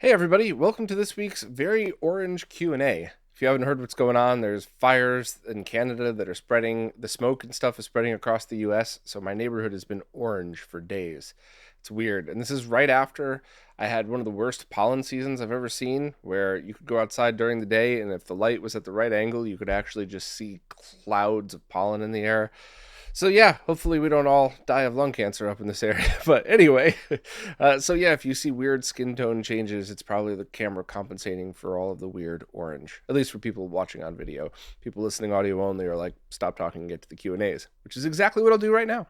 Hey everybody, welcome to this week's very orange Q&A. If you haven't heard what's going on, there's fires in Canada that are spreading. The smoke and stuff is spreading across the US, so my neighborhood has been orange for days. It's weird. And this is right after I had one of the worst pollen seasons I've ever seen, where you could go outside during the day and if the light was at the right angle, you could actually just see clouds of pollen in the air. So yeah, hopefully we don't all die of lung cancer up in this area. But anyway, so yeah, if you see weird skin tone changes, it's probably the camera compensating for all of the weird orange. At least for people watching on video. People listening audio only are like, stop talking and get to the Q&As, which is exactly what I'll do right now.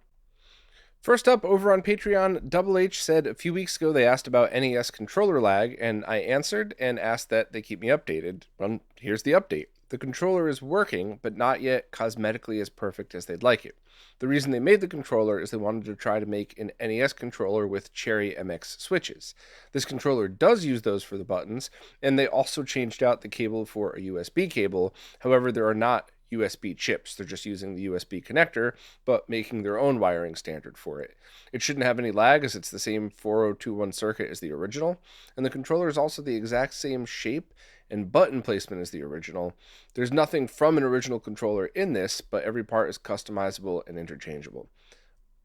First up, over on Patreon, Double H said a few weeks ago they asked about NES controller lag, and I answered and asked that they keep me updated. Well, here's the update. The controller is working, but not yet cosmetically as perfect as they'd like it. The reason they made the controller is they wanted to try to make an NES controller with Cherry MX switches. This controller does use those for the buttons, and they also changed out the cable for a USB cable. However, there are not USB chips. They're just using the USB connector, but making their own wiring standard for it. It shouldn't have any lag as it's the same 4021 circuit as the original, and the controller is also the exact same shape and button placement as the original. There's nothing from an original controller in this, but every part is customizable and interchangeable.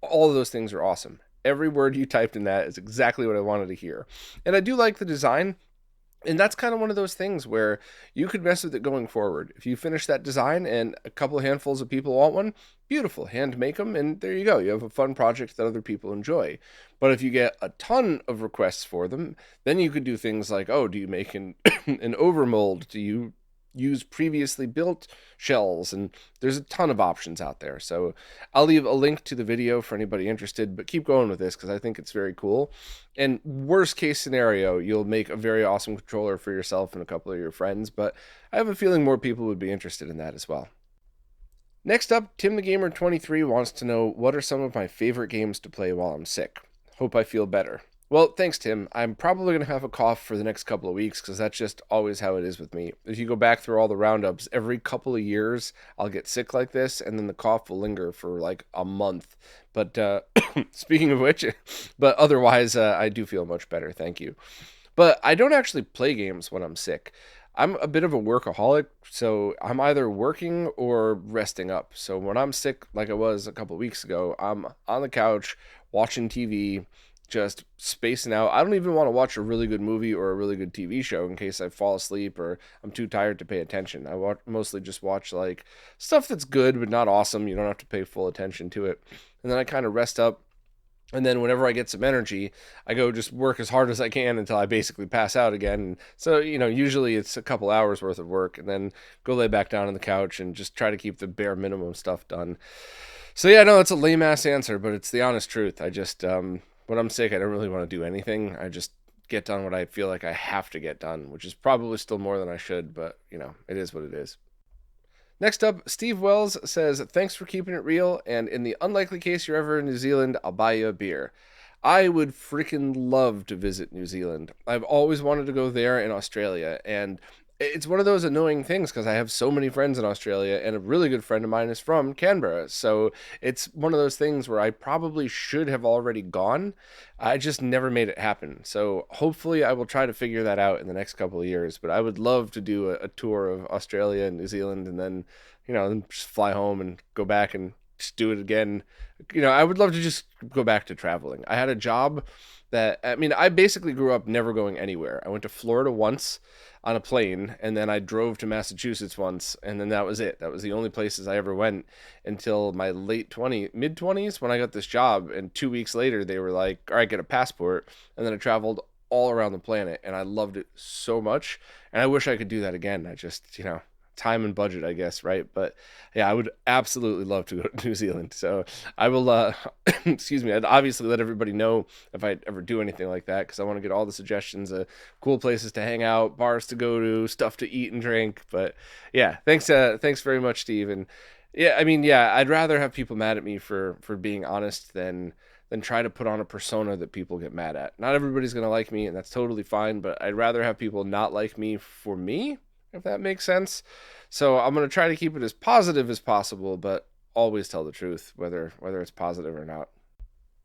All of those things are awesome. Every word you typed in that is exactly what I wanted to hear. And I do like the design. And that's kind of one of those things where you could mess with it going forward. If you finish that design and a couple handfuls of people want one, beautiful, hand make them, and there you go. You have a fun project that other people enjoy. But if you get a ton of requests for them, then you could do things like, oh, do you make an overmold? Do you use previously built shells? And there's a ton of options out there. So I'll leave a link to the video for anybody interested, but keep going with this because I think it's very cool. And worst case scenario, you'll make a very awesome controller for yourself and a couple of your friends, but I have a feeling more people would be interested in that as well. Next up, Tim the Gamer 23 wants to know what are some of my favorite games to play while I'm sick. Hope I feel better. Well, thanks, Tim. I'm probably going to have a cough for the next couple of weeks because that's just always how it is with me. If you go back through all the roundups, every couple of years I'll get sick like this and then the cough will linger for like a month. But speaking of which, but otherwise I do feel much better. Thank you. But I don't actually play games when I'm sick. I'm a bit of a workaholic, so I'm either working or resting up. So when I'm sick, like I was a couple of weeks ago, I'm on the couch watching TV, just spacing out. I don't even want to watch a really good movie or a really good TV show in case I fall asleep or I'm too tired to pay attention. I mostly just watch like stuff that's good but not awesome. You don't have to pay full attention to it. And then I kind of rest up. And then whenever I get some energy, I go just work as hard as I can until I basically pass out again. So, usually it's a couple hours worth of work and then go lay back down on the couch and just try to keep the bare minimum stuff done. So yeah, no, it's a lame ass answer, but it's the honest truth. I just, when I'm sick, I don't really want to do anything. I just get done what I feel like I have to get done, which is probably still more than I should, but it is what it is. Next up, Steve Wells says, thanks for keeping it real, and in the unlikely case you're ever in New Zealand, I'll buy you a beer. I would freaking love to visit New Zealand. I've always wanted to go there in Australia, and it's one of those annoying things because I have so many friends in Australia, and a really good friend of mine is from Canberra. So it's one of those things where I probably should have already gone. I just never made it happen. So hopefully I will try to figure that out in the next couple of years. But I would love to do a tour of Australia and New Zealand and then, then just fly home and go back and just do it again. I would love to just go back to traveling. I had a job I basically grew up never going anywhere. I went to Florida once on a plane, and then I drove to Massachusetts once, and then that was it. That was the only places I ever went until my mid-20s when I got this job, and 2 weeks later they were like, all right, get a passport, and then I traveled all around the planet, and I loved it so much, and I wish I could do that again. I just, time and budget, I guess, right? But yeah, I would absolutely love to go to New Zealand. So I will, excuse me, I'd obviously let everybody know if I ever do anything like that because I want to get all the suggestions of cool places to hang out, bars to go to, stuff to eat and drink. But yeah, thanks very much, Steve. And yeah, I'd rather have people mad at me for being honest than try to put on a persona that people get mad at. Not everybody's going to like me, and that's totally fine, but I'd rather have people not like me for me, if that makes sense. So I'm going to try to keep it as positive as possible, but always tell the truth, whether it's positive or not.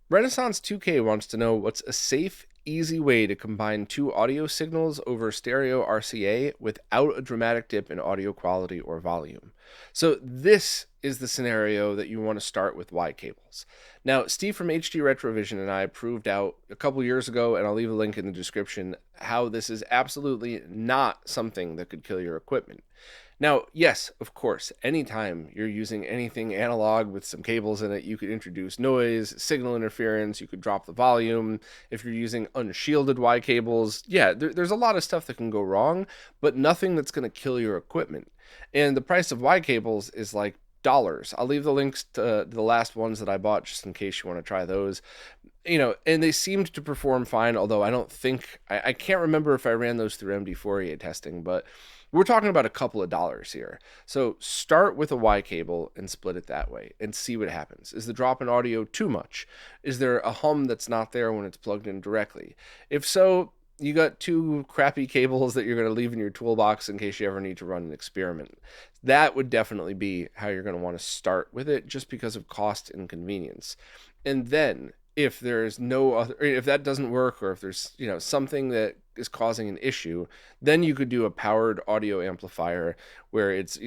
Renaissance 2K wants to know what's a safe easy way to combine two audio signals over stereo RCA without a dramatic dip in audio quality or volume. So this is the scenario that you want to start with Y cables. Now, Steve from HD Retrovision and I proved out a couple years ago, and I'll leave a link in the description, how this is absolutely not something that could kill your equipment. Now, yes, of course, anytime you're using anything analog with some cables in it, you could introduce noise, signal interference, you could drop the volume. If you're using unshielded Y cables, yeah, there's a lot of stuff that can go wrong, but nothing that's going to kill your equipment. And the price of Y cables is like dollars. I'll leave the links to the last ones that I bought just in case you want to try those. And they seemed to perform fine, although I don't think, I can't remember if I ran those through MD4A testing, but we're talking about a couple of dollars here. So start with a Y cable and split it that way and see what happens. Is the drop in audio too much? Is there a hum that's not there when it's plugged in directly? If so, you got two crappy cables that you're going to leave in your toolbox in case you ever need to run an experiment. That would definitely be how you're going to want to start with it, just because of cost and convenience. And then if there's no other, if that doesn't work, or if there's something that is causing an issue, then you could do a powered audio amplifier where it's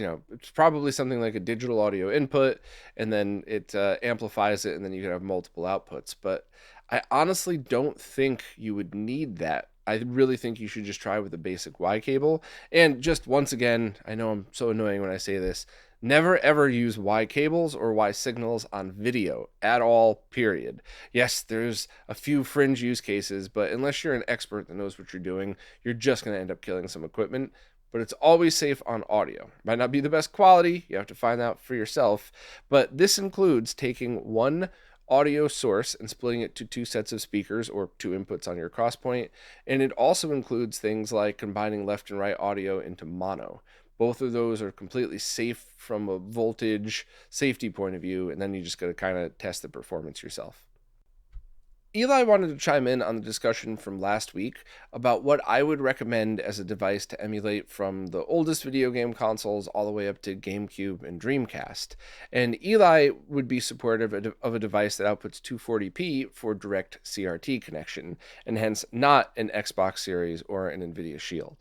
probably something like a digital audio input, and then it amplifies it, and then you can have multiple outputs. But I honestly don't think you would need that. I really think you should just try with a basic Y cable. And just once again, I know I'm so annoying when I say this, never ever use Y cables or Y signals on video at all, period. Yes, there's a few fringe use cases, but unless you're an expert that knows what you're doing, you're just going to end up killing some equipment. But it's always safe on audio. Might not be the best quality, you have to find out for yourself, but this includes taking one audio source and splitting it to two sets of speakers or two inputs on your crosspoint. And it also includes things like combining left and right audio into mono. Both of those are completely safe from a voltage safety point of view, and then you just got to kind of test the performance yourself. Eli wanted to chime in on the discussion from last week about what I would recommend as a device to emulate from the oldest video game consoles all the way up to GameCube and Dreamcast. And Eli would be supportive of a device that outputs 240p for direct CRT connection, and hence not an Xbox Series or an NVIDIA Shield.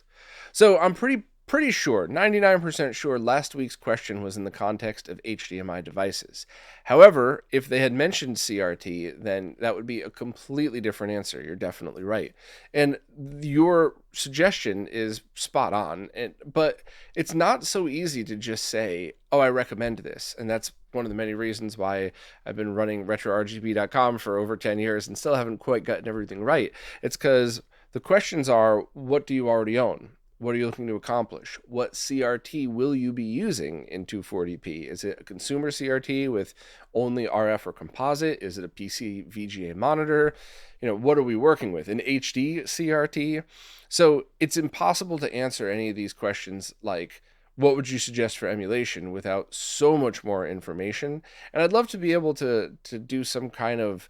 So I'm pretty sure, 99% sure, last week's question was in the context of HDMI devices. However, if they had mentioned CRT, then that would be a completely different answer. You're definitely right. And your suggestion is spot on, but it's not so easy to just say, oh, I recommend this. And that's one of the many reasons why I've been running RetroRGB.com for over 10 years and still haven't quite gotten everything right. It's because the questions are, what do you already own? What are you looking to accomplish? What CRT will you be using in 240p? Is it a consumer CRT with only RF or composite? Is it a PC VGA monitor? What are we working with? An HD CRT? So it's impossible to answer any of these questions like, what would you suggest for emulation, without so much more information? And I'd love to be able to do some kind of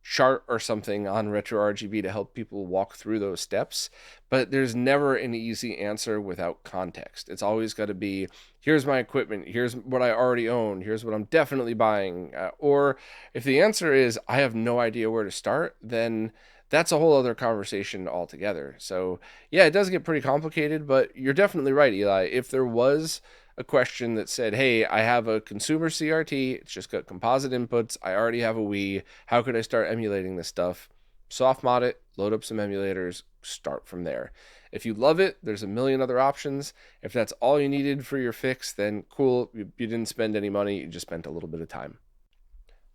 chart or something on RetroRGB to help people walk through those steps, but there's never an easy answer without context. It's always got to be, here's my equipment, here's what I already own, here's what I'm definitely buying. Or if the answer is, I have no idea where to start, then that's a whole other conversation altogether. So yeah, it does get pretty complicated, but you're definitely right, Eli. If there was a question that said, hey, I have a consumer CRT, it's just got composite inputs, I already have a Wii, how could I start emulating this stuff? Soft mod it, load up some emulators, start from there. If you love it, there's a million other options. If that's all you needed for your fix, then cool, you didn't spend any money, you just spent a little bit of time.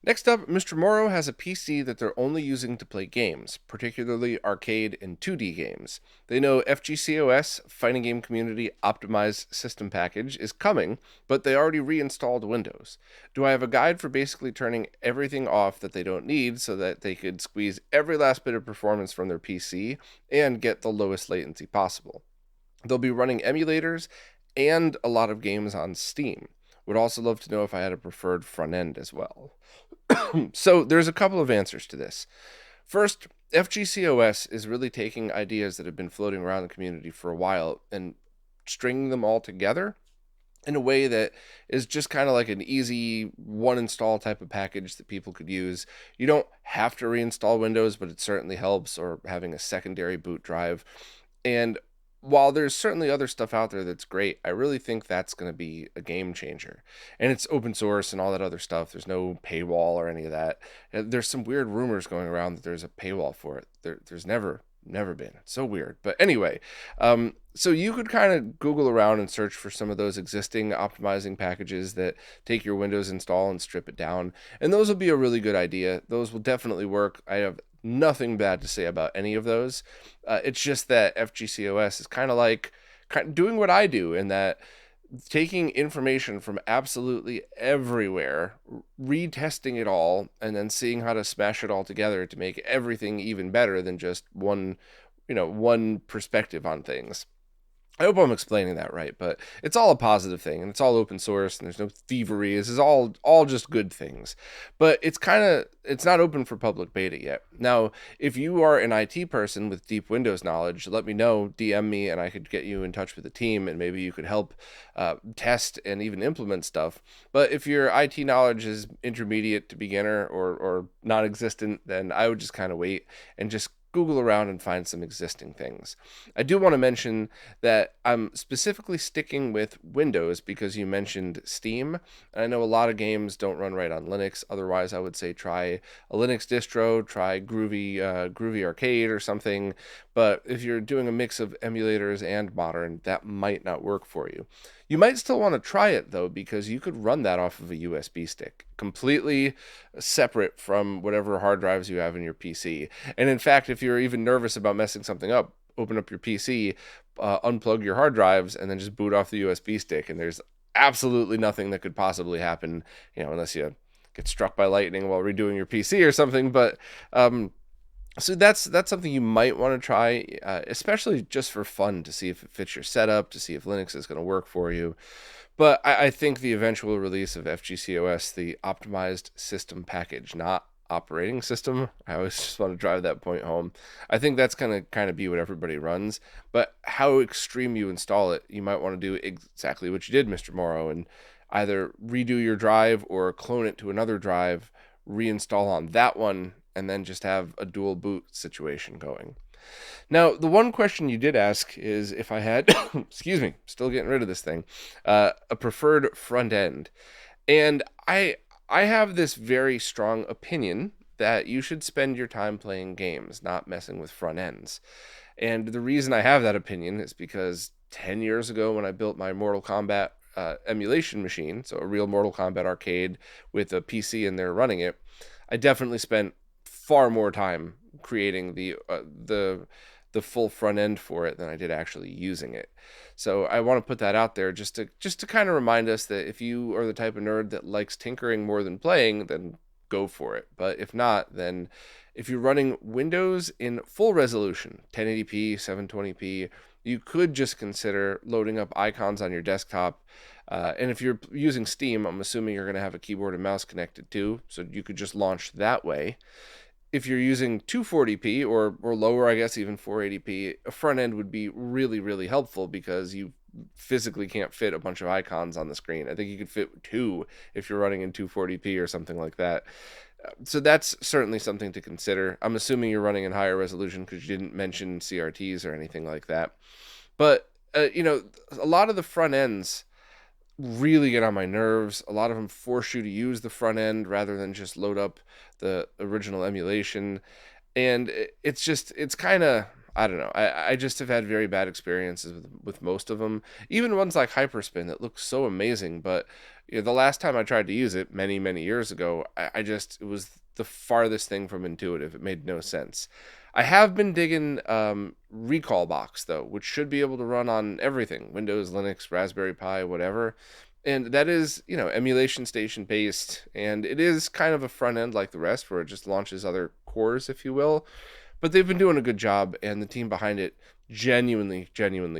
Next up, Mr. Morrow has a PC that they're only using to play games, particularly arcade and 2D games. They know FGCOS, Fighting Game Community Optimized System Package, is coming, but they already reinstalled Windows. Do I have a guide for basically turning everything off that they don't need so that they could squeeze every last bit of performance from their PC and get the lowest latency possible? They'll be running emulators and a lot of games on Steam. Would also love to know if I had a preferred front end as well. So there's a couple of answers to this. First, FGCOS is really taking ideas that have been floating around the community for a while and stringing them all together in a way that is just kind of like an easy one install type of package that people could use. You don't have to reinstall Windows, but it certainly helps, or having a secondary boot drive. And while there's certainly other stuff out there that's great, I really think that's going to be a game changer. And it's open source and all that other stuff. There's no paywall or any of that. There's some weird rumors going around that there's a paywall for it. There's never been. It's so weird. But anyway, so you could kind of Google around and search for some of those existing optimizing packages that take your Windows install and strip it down. And those will be a really good idea. Those will definitely work. I have nothing bad to say about any of those. It's just that FGCOS is kind of like doing what I do, in that taking information from absolutely everywhere, retesting it all, and then seeing how to smash it all together to make everything even better than just one perspective on things. I hope I'm explaining that right, but it's all a positive thing, and it's all open source, and there's no thievery. This is all just good things. But it's not open for public beta yet. Now, if you are an IT person with deep Windows knowledge, let me know, DM me, and I could get you in touch with the team, and maybe you could help test and even implement stuff. But if your IT knowledge is intermediate to beginner or non-existent, then I would just kind of wait and just Google around and find some existing things. I do want to mention that I'm specifically sticking with Windows because you mentioned Steam. And I know a lot of games don't run right on Linux. Otherwise, I would say try a Linux distro, try Groovy Arcade or something. But if you're doing a mix of emulators and modern, that might not work for you. You might still want to try it, though, because you could run that off of a USB stick, completely separate from whatever hard drives you have in your PC. And in fact, if you're even nervous about messing something up, open up your PC, unplug your hard drives, and then just boot off the USB stick. And there's absolutely nothing that could possibly happen, unless you get struck by lightning while redoing your PC or something. But so that's something you might want to try, especially just for fun, to see if it fits your setup, to see if Linux is going to work for you. But I think the eventual release of FGCOS, the optimized system package, not operating system, I always just want to drive that point home. I think that's going to kind of be what everybody runs. But how extreme you install it, you might want to do exactly what you did, Mr. Morrow, and either redo your drive or clone it to another drive, reinstall on that one, and then just have a dual boot situation going. Now, the one question you did ask is if I had, excuse me, still getting rid of this thing, a preferred front end. And I have this very strong opinion that you should spend your time playing games, not messing with front ends. And the reason I have that opinion is because 10 years ago when I built my Mortal Kombat emulation machine, so a real Mortal Kombat arcade with a PC in there running it, I definitely spent far more time creating the full front end for it than I did actually using it. So I want to put that out there just to kind of remind us that if you are the type of nerd that likes tinkering more than playing, then go for it. But if not, then if you're running Windows in full resolution, 1080p, 720p, you could just consider loading up icons on your desktop. And if you're using Steam, I'm assuming you're going to have a keyboard and mouse connected too, so you could just launch that way. If you're using 240p or lower, I guess even 480p, a front end would be really, really helpful because you physically can't fit a bunch of icons on the screen. I think you could fit 2 if you're running in 240p or something like that. So that's certainly something to consider. I'm assuming you're running in higher resolution because you didn't mention CRTs or anything like that. But, a lot of the front ends really get on my nerves. A lot of them force you to use the front end rather than just load up the original emulation. And it's kind of, I don't know. I just have had very bad experiences with most of them. Even ones like Hyperspin that look so amazing. But the last time I tried to use it many, many years ago, it was the farthest thing from intuitive. It made no sense. I have been digging Recalbox, though, which should be able to run on everything, Windows, Linux, Raspberry Pi, whatever. And that is, emulation station based, and it is kind of a front end like the rest, where it just launches other cores, if you will. But they've been doing a good job, and the team behind it genuinely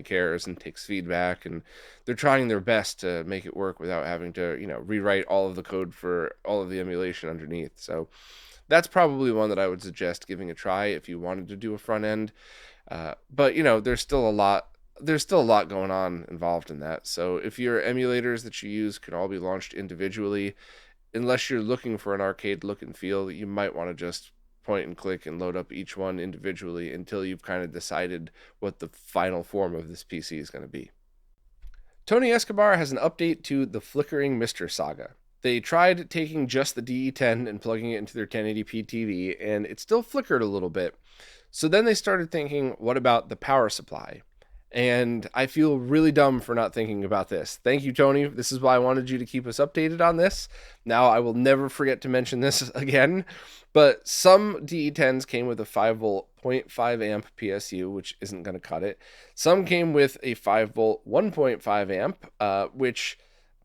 cares and takes feedback, and they're trying their best to make it work without having to, rewrite all of the code for all of the emulation underneath. So that's probably one that I would suggest giving a try if you wanted to do a front end. But there's still a lot there's still a lot going on involved in that. So if your emulators that you use can all be launched individually, unless you're looking for an arcade look and feel, you might want to just point and click and load up each one individually until you've kind of decided what the final form of this PC is going to be. Tony Escobar has an update to the Flickering Mister saga. They tried taking just the DE10 and plugging it into their 1080p TV, and it still flickered a little bit. So then they started thinking, what about the power supply? And I feel really dumb for not thinking about this. Thank you, Tony. This is why I wanted you to keep us updated on this. Now, I will never forget to mention this again, but some DE10s came with a 5V 0.5 amp PSU, which isn't going to cut it. Some came with a 5V 1.5 amp, which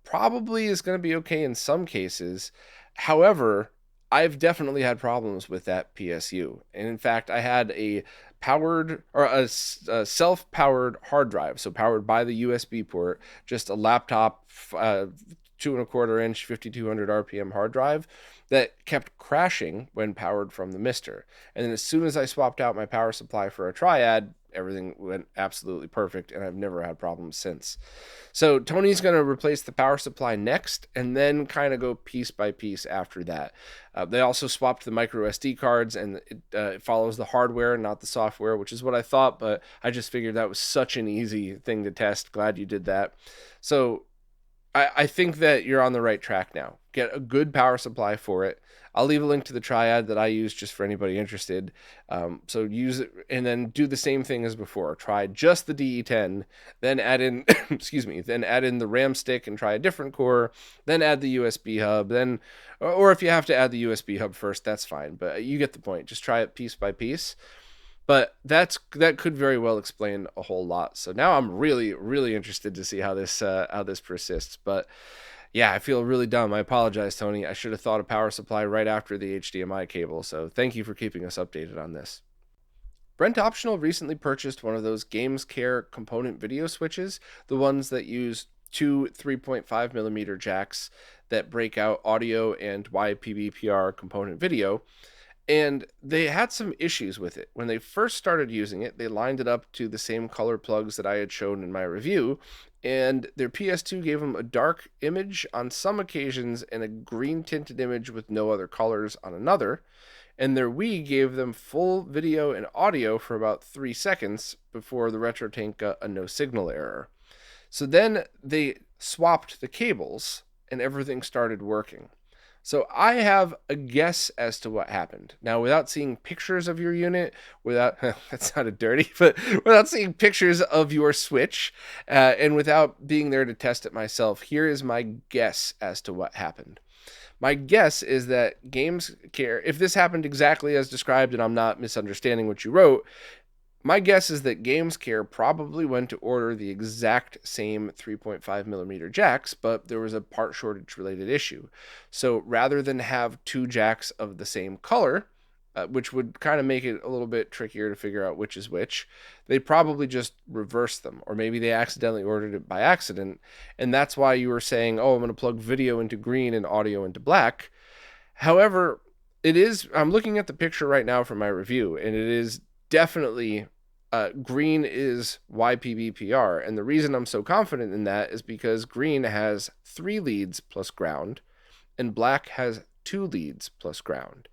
probably is going to be okay in some cases. However, I've definitely had problems with that PSU. And in fact, I had a self-powered hard drive, so powered by the USB port, just a laptop, 2.25 inch, 5200 RPM hard drive that kept crashing when powered from the Mister. And then as soon as I swapped out my power supply for a Triad, everything went absolutely perfect, and I've never had problems since. So Tony's going to replace the power supply next, and then kind of go piece by piece after that. They also swapped the micro SD cards, and it follows the hardware, not the software, which is what I thought, but I just figured that was such an easy thing to test. Glad you did that. So I think that you're on the right track now. Get a good power supply for it. I'll leave a link to the Triad that I use just for anybody interested. So use it and then do the same thing as before. Try just the DE10, then add in, then add in the RAM stick and try a different core, then add the USB hub, or if you have to add the USB hub first, that's fine. But you get the point. Just try it piece by piece. But that could very well explain a whole lot. So now I'm really, really interested to see how this persists. But yeah, I feel really dumb. I apologize, Tony. I should have thought of power supply right after the HDMI cable. So thank you for keeping us updated on this. Brent Optional recently purchased one of those Gamescare component video switches, the ones that use two 3.5mm jacks that break out audio and YPbPr component video. And they had some issues with it. When they first started using it, they lined it up to the same color plugs that I had shown in my review, and their PS2 gave them a dark image on some occasions and a green tinted image with no other colors on another, and their Wii gave them full video and audio for about 3 seconds before the RetroTank got a no signal error. So then they swapped the cables and everything started working. So I have a guess as to what happened. Now, without seeing pictures of your unit, that sounded dirty, but without seeing pictures of your Switch, and without being there to test it myself, here is my guess as to what happened. My guess is that Gamescare, if this happened exactly as described and I'm not misunderstanding what you wrote, my guess is that Gamescare probably went to order the exact same 3.5mm jacks, but there was a part shortage related issue. So rather than have two jacks of the same color, which would kind of make it a little bit trickier to figure out which is which, they probably just reversed them. Or maybe they accidentally ordered it by accident, and that's why you were saying, oh, I'm going to plug video into green and audio into black. However, I'm looking at the picture right now from my review, and it is definitely green is YPbPr, and the reason I'm so confident in that is because green has 3 leads plus ground, and black has 2 leads plus ground.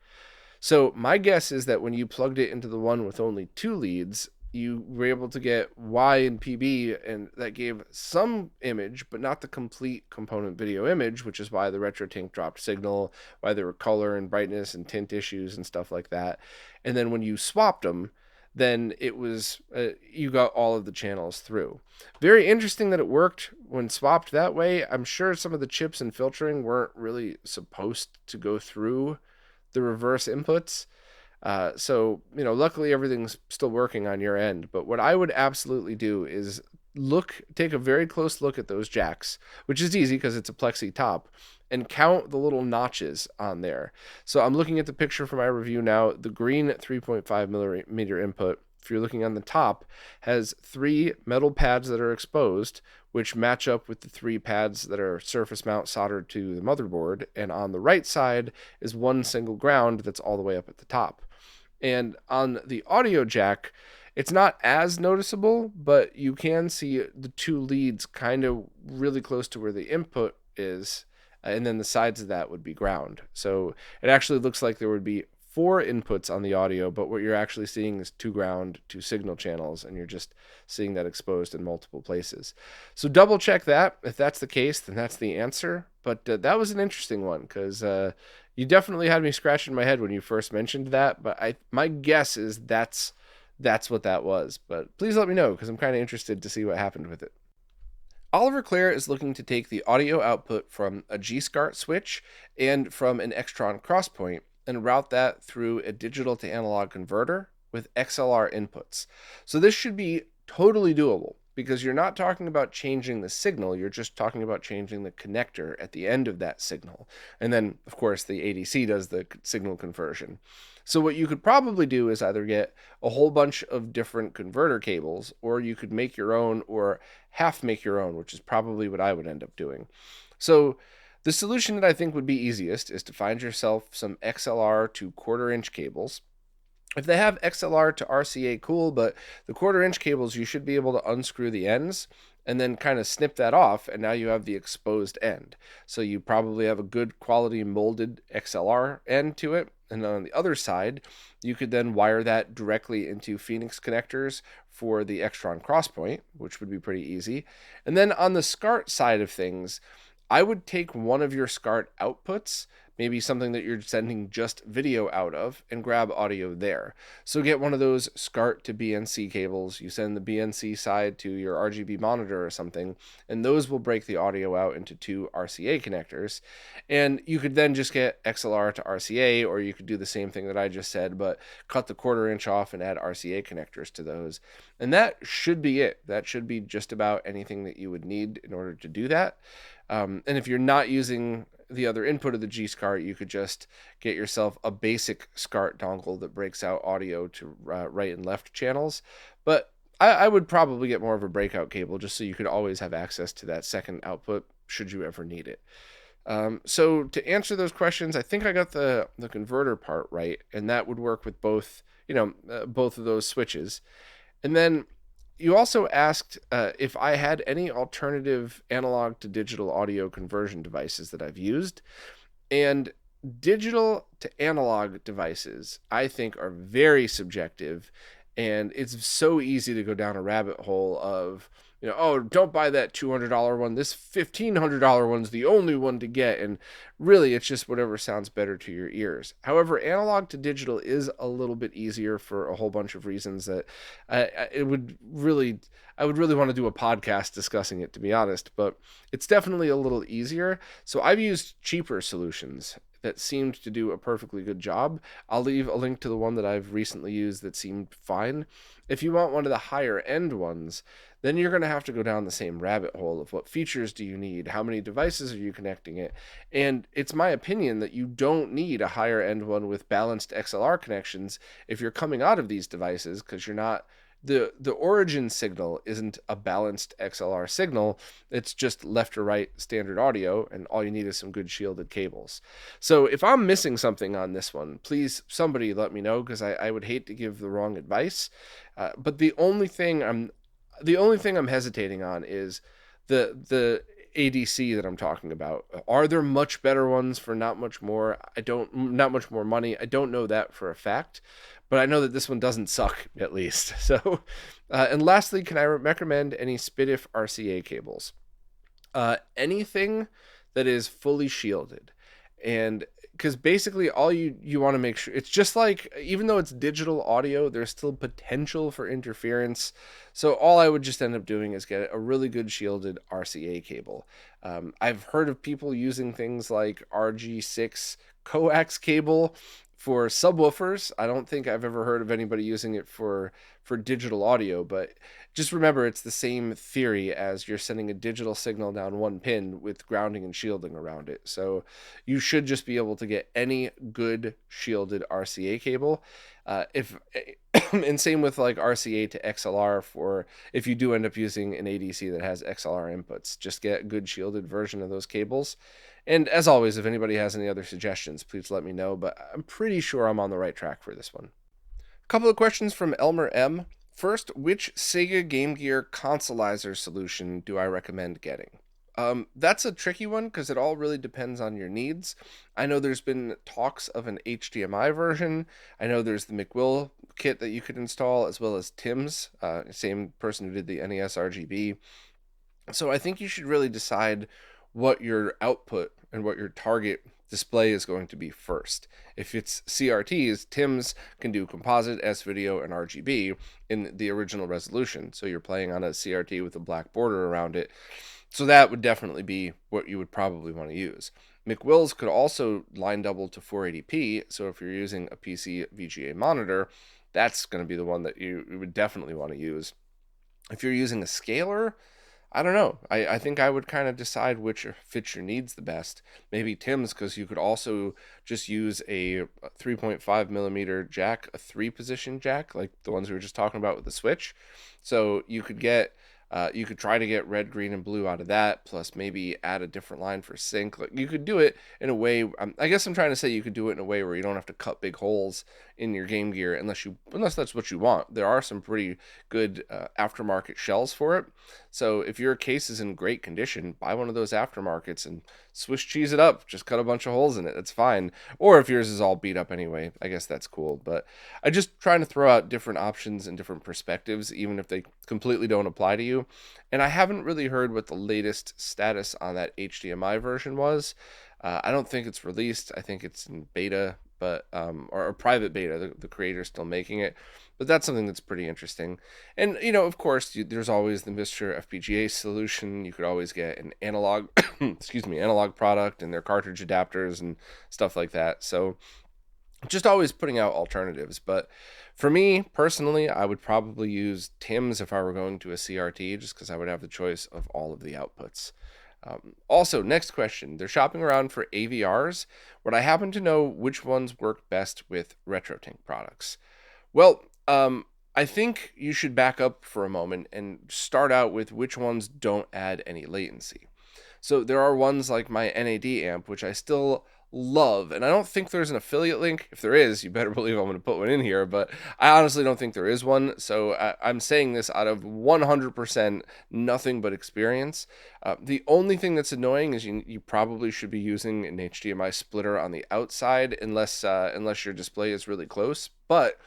So my guess is that when you plugged it into the one with only 2 leads, you were able to get Y and PB, and that gave some image, but not the complete component video image, which is why the RetroTank dropped signal, why there were color and brightness and tint issues and stuff like that. And then when you swapped them, then it was you got all of the channels through. Very interesting that it worked when swapped that way. I'm sure some of the chips and filtering weren't really supposed to go through the reverse inputs. So, luckily everything's still working on your end. But what I would absolutely do is take a very close look at those jacks, which is easy because it's a plexi top, and count the little notches on there. So I'm looking at the picture for my review now. The green 3.5mm input, if you're looking on the top, has 3 metal pads that are exposed, which match up with the 3 pads that are surface mount soldered to the motherboard. And on the right side is 1 single ground that's all the way up at the top. And on the audio jack, It's not as noticeable, but you can see the two leads kind of really close to where the input is, and then the sides of that would be ground. So it actually looks like there would be four inputs on the audio, but what you're actually seeing is two ground, two signal channels, and you're just seeing that exposed in multiple places. So double check that. If that's the case, then that's the answer. But that was an interesting one because you definitely had me scratching my head when you first mentioned that. But my guess is that's what that was. But please let me know because I'm kind of interested to see what happened with it. Oliver Clare is looking to take the audio output from a G-SCART switch and from an Extron crosspoint and route that through a digital to analog converter with XLR inputs. So this should be totally doable because you're not talking about changing the signal, you're just talking about changing the connector at the end of that signal. And then, of course, the ADC does the signal conversion. So what you could probably do is either get a whole bunch of different converter cables, or you could make your own or half make your own, which is probably what I would end up doing. So the solution that I think would be easiest is to find yourself some XLR to quarter-inch cables. If they have XLR to RCA, cool, but the quarter-inch cables, you should be able to unscrew the ends and then kind of snip that off, and now you have the exposed end. So you probably have a good quality molded XLR end to it, and on the other side, you could then wire that directly into Phoenix connectors for the Extron crosspoint, which would be pretty easy. And then on the SCART side of things, I would take one of your SCART outputs, maybe something that you're sending just video out of, and grab audio there. So get one of those SCART to BNC cables. You send the BNC side to your RGB monitor or something, and those will break the audio out into two RCA connectors. And you could then just get XLR to RCA, or you could do the same thing that I just said, but cut the quarter-inch off and add RCA connectors to those. And that should be it. That should be just about anything that you would need in order to do that. And if you're not using the other input of the G-SCART, you could just get yourself a basic SCART dongle that breaks out audio to right and left channels. But I would probably get more of a breakout cable just so you could always have access to that second output should you ever need it. So to answer those questions, I think I got the converter part right, and that would work with both, both of those switches. And then you also asked if I had any alternative analog to digital audio conversion devices that I've used. And digital to analog devices, I think, are very subjective. And it's so easy to go down a rabbit hole of, oh, don't buy that $200 one. This $1,500 one's the only one to get. And really, it's just whatever sounds better to your ears. However, analog to digital is a little bit easier for a whole bunch of reasons that I would really want to do a podcast discussing it, to be honest. But it's definitely a little easier. So I've used cheaper solutions that seemed to do a perfectly good job. I'll leave a link to the one that I've recently used that seemed fine. If you want one of the higher end ones, then you're going to have to go down the same rabbit hole of what features do you need, how many devices are you connecting it, and it's my opinion that you don't need a higher end one with balanced XLR connections if you're coming out of these devices, because you're not the origin signal isn't a balanced XLR signal. It's just left or right standard audio, and all you need is some good shielded cables. So if I'm missing something on this one, please somebody let me know, because I would hate to give the wrong advice. But the only thing I'm hesitating on is the ADC that I'm talking about. Are there much better ones for not much more money? I don't know that for a fact, but I know that this one doesn't suck, at least. So, and lastly, can I recommend any SPDIF RCA cables? Anything that is fully shielded. And because basically all you want to make sure, it's just like, even though it's digital audio, there's still potential for interference. So all I would just end up doing is get a really good shielded RCA cable. I've heard of people using things like RG6 coax cable for subwoofers. I don't think I've ever heard of anybody using it for digital audio, but just remember, it's the same theory as you're sending a digital signal down one pin with grounding and shielding around it. So you should just be able to get any good shielded RCA cable. And same with like RCA to XLR for if you do end up using an ADC that has XLR inputs, just get a good shielded version of those cables. And as always, if anybody has any other suggestions, please let me know, but I'm pretty sure I'm on the right track for this one. A couple of questions from Elmer M. First, which Sega Game Gear Consolizer solution do I recommend getting? That's a tricky one because it all really depends on your needs. I know there's been talks of an HDMI version. I know there's the McWill kit that you could install, as well as Tim's, same person who did the NES RGB. So I think you should really decide what your output and what your target display is going to be first. If it's CRTs, Tim's can do composite, S video, and RGB in the original resolution. So you're playing on a CRT with a black border around it. So that would definitely be what you would probably want to use. McWill's could also line double to 480p. So if you're using a PC VGA monitor, that's going to be the one that you would definitely want to use. If you're using a scaler, I don't know. I think I would kind of decide which fits your needs the best. Maybe Tim's, because you could also just use a 3.5 millimeter jack, a 3-position jack, like the ones we were just talking about with the Switch. So you could get, you could try to get red, green, and blue out of that, plus maybe add a different line for sync. Like you could do it in a way. I guess I'm trying to say you could do it in a way where you don't have to cut big holes in your Game Gear unless that's what you want. There are some pretty good aftermarket shells for it. So if your case is in great condition, buy one of those aftermarkets and Swiss cheese it up. Just cut a bunch of holes in it. That's fine. Or if yours is all beat up anyway, I guess that's cool. But I just trying to throw out different options and different perspectives, even if they completely don't apply to you. And I haven't really heard what the latest status on that HDMI version was. I don't think it's released. I think it's in beta, but or private beta. The creator's still making it, but that's something that's pretty interesting. And of course, there's always the Mr. FPGA solution. You could always get an analog, excuse me, analog product and their cartridge adapters and stuff like that. So just always putting out alternatives. But for me personally, I would probably use Tim's if I were going to a CRT, just because I would have the choice of all of the outputs. Also, next question. They're shopping around for AVRs. Would I happen to know which ones work best with RetroTink products? Well, I think you should back up for a moment and start out with which ones don't add any latency. So there are ones like my NAD amp, which I still love, and I don't think there's an affiliate link. If there is, you better believe I'm going to put one in here, but I honestly don't think there is one. So I'm saying this out of 100% nothing but experience. The only thing that's annoying is you probably should be using an HDMI splitter on the outside unless your display is really close. But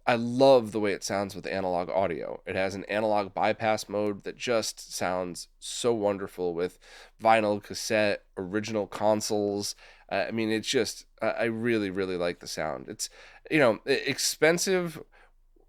I love the way it sounds with analog audio. It has an analog bypass mode that just sounds so wonderful with vinyl, cassette, original consoles. I mean, it's just, I really, really like the sound. It's, expensive.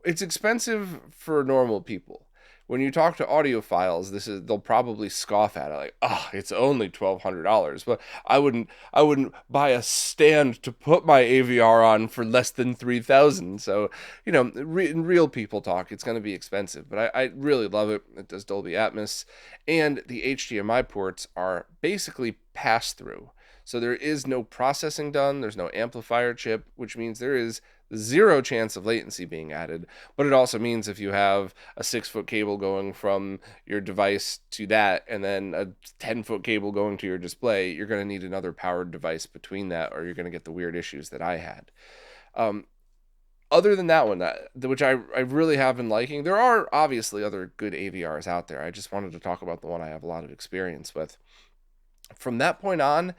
It's expensive for normal people. When you talk to audiophiles, they'll probably scoff at it like, "Oh, it's only $1,200." But I wouldn't buy a stand to put my AVR on for less than 3,000. So, in real people talk, it's going to be expensive. But I really love it. It does Dolby Atmos, and the HDMI ports are basically pass through. So there is no processing done. There's no amplifier chip, which means there is zero chance of latency being added. But it also means if you have a 6-foot cable going from your device to that, and then a 10-foot cable going to your display, you're going to need another powered device between that, or you're going to get the weird issues that I had. Other than that one, which I really have been liking, there are obviously other good AVRs out there. I just wanted to talk about the one I have a lot of experience with. From that point on,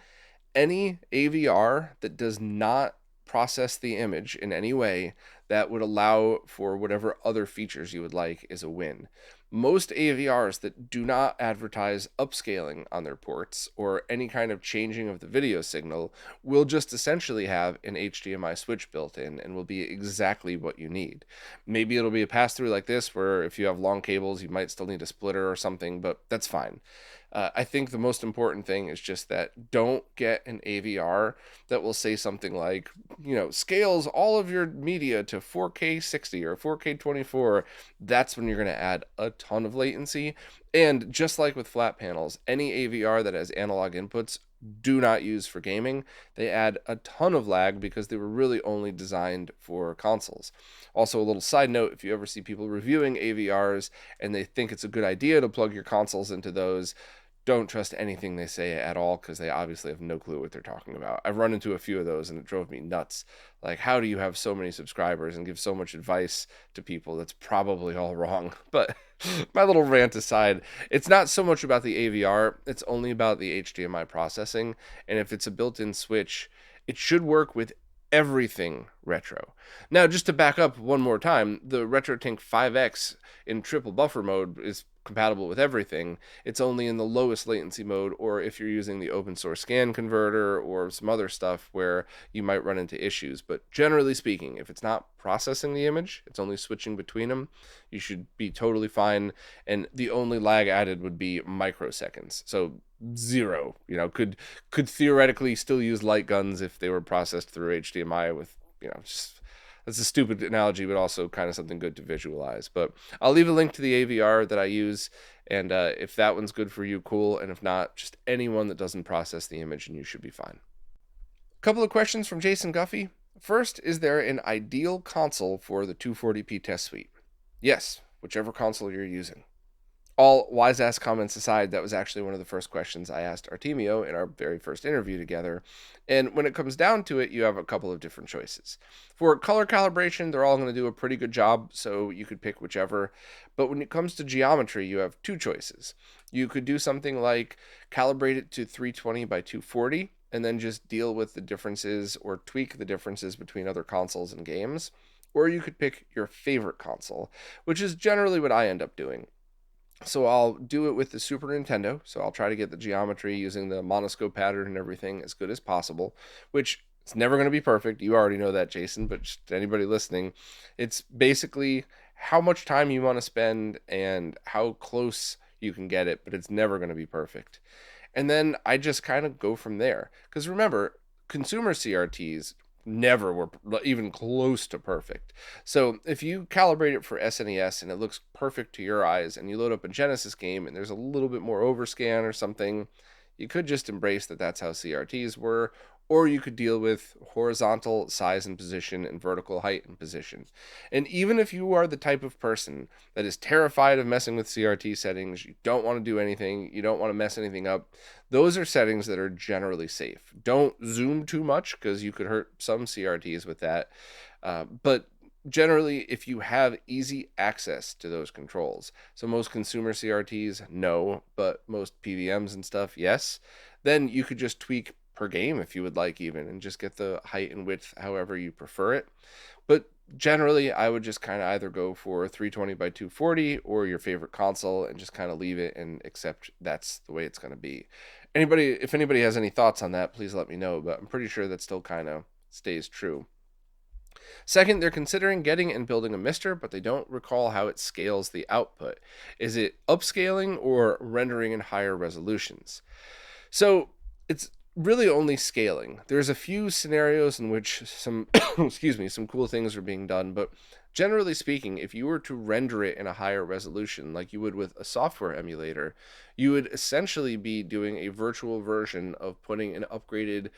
any AVR that does not process the image in any way that would allow for whatever other features you would like is a win. Most AVRs that do not advertise upscaling on their ports or any kind of changing of the video signal will just essentially have an HDMI switch built in and will be exactly what you need. Maybe it'll be a pass-through like this where if you have long cables you might still need a splitter or something, but that's fine. I think the most important thing is just that don't get an AVR that will say something like, scales all of your media to 4K 60 or 4K 24. That's when you're going to add a ton of latency. And just like with flat panels, any AVR that has analog inputs, do not use for gaming. They add a ton of lag because they were really only designed for consoles. Also, a little side note, if you ever see people reviewing AVRs and they think it's a good idea to plug your consoles into those, don't trust anything they say at all, because they obviously have no clue what they're talking about. I've run into a few of those and it drove me nuts. Like, how do you have so many subscribers and give so much advice to people that's probably all wrong? But my little rant aside, it's not so much about the AVR, it's only about the HDMI processing. And if it's a built-in switch, it should work with everything retro. Now, just to back up one more time, the RetroTink 5X in triple buffer mode is compatible with everything. It's only in the lowest latency mode, or if you're using the open source scan converter or some other stuff where you might run into issues. But generally speaking, if it's not processing the image, it's only switching between them, you should be totally fine. And the only lag added would be microseconds. So 0, could theoretically still use light guns if they were processed through HDMI with, just, that's a stupid analogy, but also kind of something good to visualize. But I'll leave a link to the AVR that I use, and if that one's good for you, cool. And if not, just anyone that doesn't process the image, and you should be fine. A couple of questions from Jason Guffey. First, is there an ideal console for the 240p test suite? Yes, whichever console you're using. All wise-ass comments aside, that was actually one of the first questions I asked Artemio in our very first interview together. And when it comes down to it, you have a couple of different choices. For color calibration, they're all going to do a pretty good job, so you could pick whichever. But when it comes to geometry, you have two choices. You could do something like calibrate it to 320 by 240, and then just deal with the differences or tweak the differences between other consoles and games. Or you could pick your favorite console, which is generally what I end up doing. So I'll do it with the Super Nintendo. So I'll try to get the geometry using the monoscope pattern and everything as good as possible, which it's never going to be perfect. You already know that, Jason, but just anybody listening, it's basically how much time you want to spend and how close you can get it, but it's never going to be perfect. And then I just kind of go from there. Because remember, consumer CRTs never were even close to perfect. So if you calibrate it for SNES and it looks perfect to your eyes, and you load up a Genesis game and there's a little bit more overscan or something, you could just embrace that that's how CRTs were, or you could deal with horizontal size and position and vertical height and position. And even if you are the type of person that is terrified of messing with CRT settings, you don't want to do anything, you don't want to mess anything up, those are settings that are generally safe. Don't zoom too much because you could hurt some CRTs with that. But generally, if you have easy access to those controls, so most consumer CRTs, no, but most PVMs and stuff, yes, then you could just tweak per game if you would like, even, and just get the height and width however you prefer it. But generally, I would just kind of either go for 320 by 240 or your favorite console and just kind of leave it and accept that's the way it's going to be. If anybody has any thoughts on that, please let me know, but I'm pretty sure that still kind of stays true. Second, they're considering getting and building a mister, but they don't recall how it scales the output. Is it upscaling or rendering in higher resolutions? So it's really only scaling. There's a few scenarios in which some some cool things are being done, but generally speaking, if you were to render it in a higher resolution like you would with a software emulator, you would essentially be doing a virtual version of putting an upgraded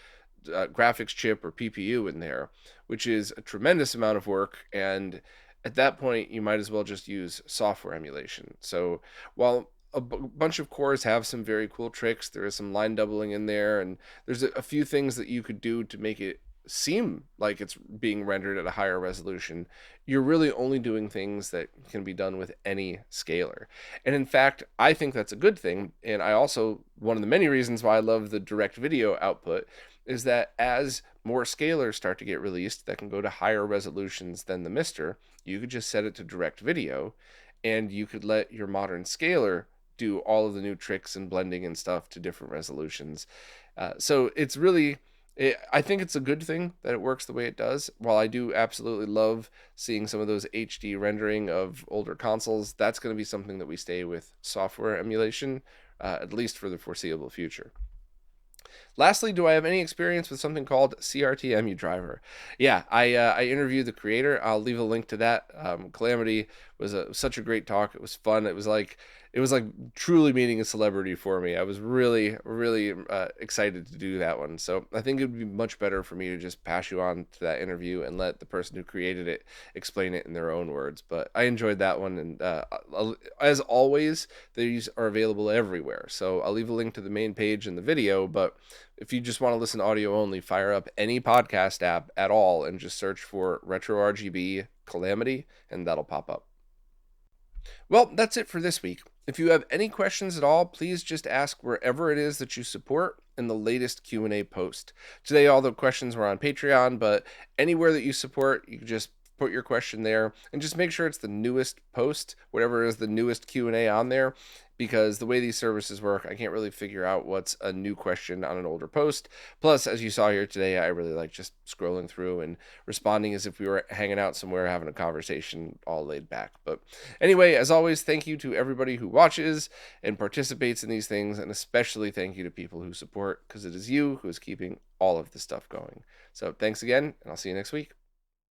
graphics chip or PPU in there, which is a tremendous amount of work. And at that point, you might as well just use software emulation. So while a bunch of cores have some very cool tricks, there is some line doubling in there, and there's a few things that you could do to make it seem like it's being rendered at a higher resolution. You're really only doing things that can be done with any scaler. And in fact, I think that's a good thing. And I also, one of the many reasons why I love the direct video output is that as more scalers start to get released that can go to higher resolutions than the Mister, you could just set it to direct video, and you could let your modern scaler do all of the new tricks and blending and stuff to different resolutions. So it's really, I think it's a good thing that it works the way it does. While I do absolutely love seeing some of those HD rendering of older consoles, that's going to be something that we stay with software emulation, at least for the foreseeable future. Lastly, do I have any experience with something called CRT EmuDriver? Yeah, I interviewed the creator. I'll leave a link to that. Calamity was such a great talk. It was fun. It was like truly meeting a celebrity for me. I was really excited to do that one. So I think it would be much better for me to just pass you on to that interview and let the person who created it explain it in their own words. But I enjoyed that one, and as always, these are available everywhere. So I'll leave a link to the main page in the video. But if you just want to listen audio only, fire up any podcast app at all and just search for RetroRGB Calamity, and that'll pop up. Well, that's it for this week. If you have any questions at all, please just ask wherever it is that you support in the latest Q&A post. Today, all the questions were on Patreon, but anywhere that you support, you can just put your question there and just make sure it's the newest post, whatever is the newest Q&A on there, because the way these services work, I can't really figure out what's a new question on an older post. Plus, as you saw here today, I really like just scrolling through and responding as if we were hanging out somewhere having a conversation all laid back. But anyway, as always, thank you to everybody who watches and participates in these things, and especially thank you to people who support, because it is you who is keeping all of this stuff going. So thanks again, and I'll see you next week.